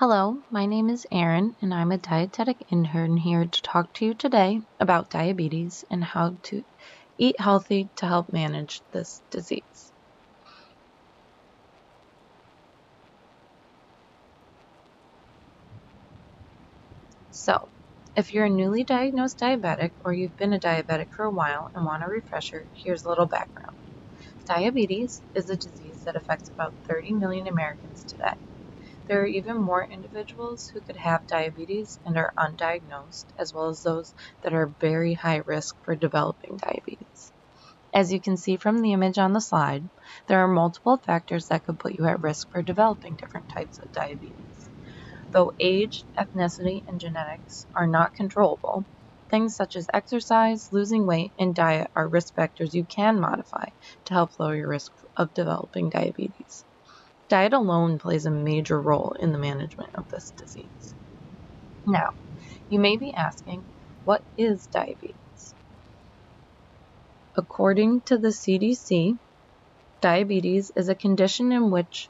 Hello, my name is Erin, and I'm a dietetic intern here to talk to you today about diabetes and how to eat healthy to help manage this disease. So, if you're a newly diagnosed diabetic or you've been a diabetic for a while and want a refresher, here's a little background. Diabetes is a disease that affects about 30 million Americans today. There are even more individuals who could have diabetes and are undiagnosed, as well as those that are very high risk for developing diabetes. As you can see from the image on the slide, there are multiple factors that could put you at risk for developing different types of diabetes. Though age, ethnicity, and genetics are not controllable, things such as exercise, losing weight, and diet are risk factors you can modify to help lower your risk of developing diabetes. Diet alone plays a major role in the management of this disease. Now, you may be asking, what is diabetes? According to the CDC, diabetes is a condition in which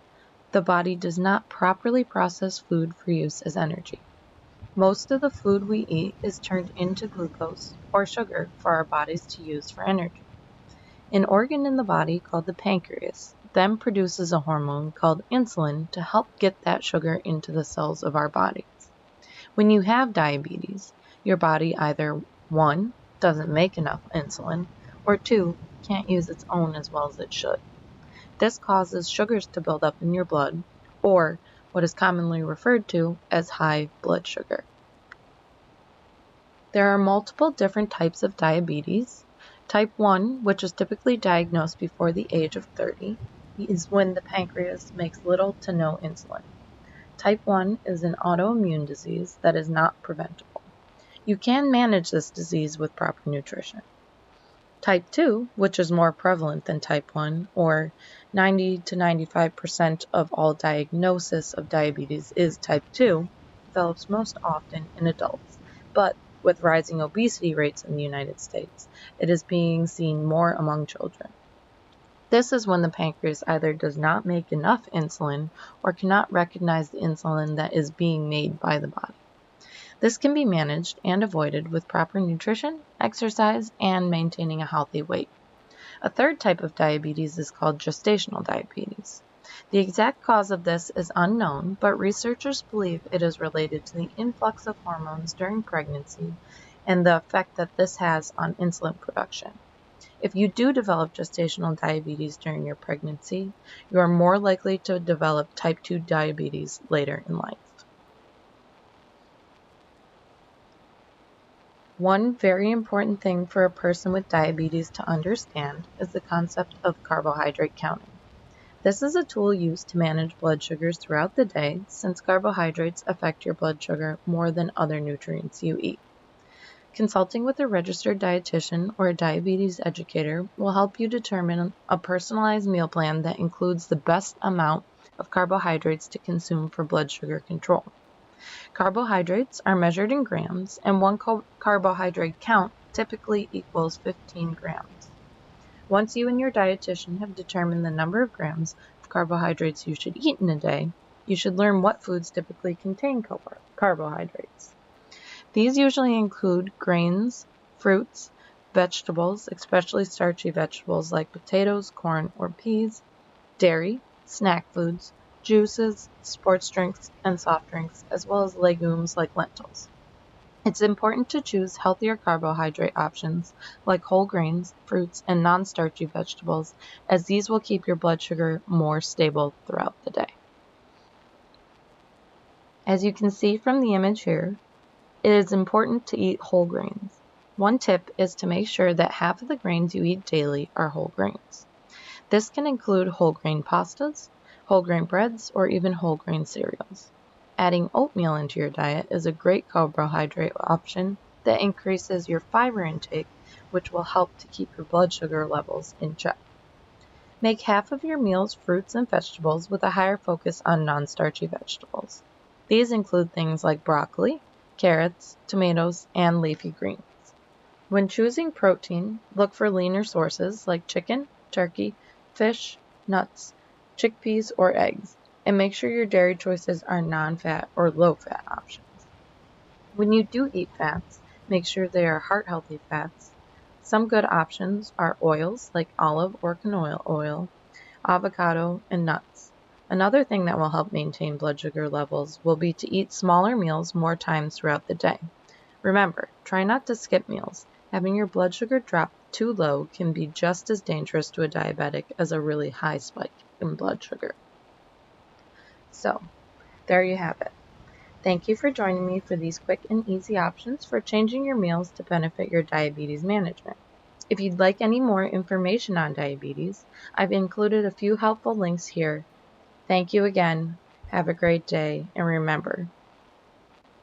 the body does not properly process food for use as energy. Most of the food we eat is turned into glucose or sugar for our bodies to use for energy. An organ in the body called the pancreas then produces a hormone called insulin to help get that sugar into the cells of our bodies. When you have diabetes, your body either 1. Doesn't make enough insulin, or 2. Can't use its own as well as it should. This causes sugars to build up in your blood, or what is commonly referred to as high blood sugar. There are multiple different types of diabetes. Type 1, which is typically diagnosed before the age of 30, is when the pancreas makes little to no insulin. Type 1 is an autoimmune disease that is not preventable. You can manage this disease with proper nutrition. Type 2, which is more prevalent than type 1, or 90 to 95% of all diagnosis of diabetes is type 2, develops most often in adults, but with rising obesity rates in the United States, it is being seen more among children. This is when the pancreas either does not make enough insulin or cannot recognize the insulin that is being made by the body. This can be managed and avoided with proper nutrition, exercise, and maintaining a healthy weight. A third type of diabetes is called gestational diabetes. The exact cause of this is unknown, but researchers believe it is related to the influx of hormones during pregnancy and the effect that this has on insulin production. If you do develop gestational diabetes during your pregnancy, you are more likely to develop type 2 diabetes later in life. One very important thing for a person with diabetes to understand is the concept of carbohydrate counting. This is a tool used to manage blood sugars throughout the day, since carbohydrates affect your blood sugar more than other nutrients you eat. Consulting with a registered dietitian or a diabetes educator will help you determine a personalized meal plan that includes the best amount of carbohydrates to consume for blood sugar control. Carbohydrates are measured in grams, and one carbohydrate count typically equals 15 grams. Once you and your dietitian have determined the number of grams of carbohydrates you should eat in a day, you should learn what foods typically contain carbohydrates. These usually include grains, fruits, vegetables, especially starchy vegetables like potatoes, corn, or peas, dairy, snack foods, juices, sports drinks, and soft drinks, as well as legumes like lentils. It's important to choose healthier carbohydrate options like whole grains, fruits, and non-starchy vegetables, as these will keep your blood sugar more stable throughout the day. As you can see from the image here, it is important to eat whole grains. One tip is to make sure that half of the grains you eat daily are whole grains. This can include whole grain pastas, whole grain breads, or even whole grain cereals. Adding oatmeal into your diet is a great carbohydrate option that increases your fiber intake, which will help to keep your blood sugar levels in check. Make half of your meals fruits and vegetables with a higher focus on non-starchy vegetables. These include things like broccoli, carrots, tomatoes, and leafy greens. When choosing protein, look for leaner sources like chicken, turkey, fish, nuts, chickpeas, or eggs. and make sure your dairy choices are non-fat or low-fat options. When you do eat fats, make sure they are heart-healthy fats. Some good options are oils like olive or canola oil, avocado, and nuts. Another thing that will help maintain blood sugar levels will be to eat smaller meals more times throughout the day. Remember, try not to skip meals. Having your blood sugar drop too low can be just as dangerous to a diabetic as a really high spike in blood sugar. So, there you have it. Thank you for joining me for these quick and easy options for changing your meals to benefit your diabetes management. If you'd like any more information on diabetes, I've included a few helpful links here. Thank you again. Have a great day, and remember,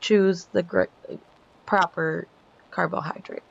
choose the proper carbohydrate.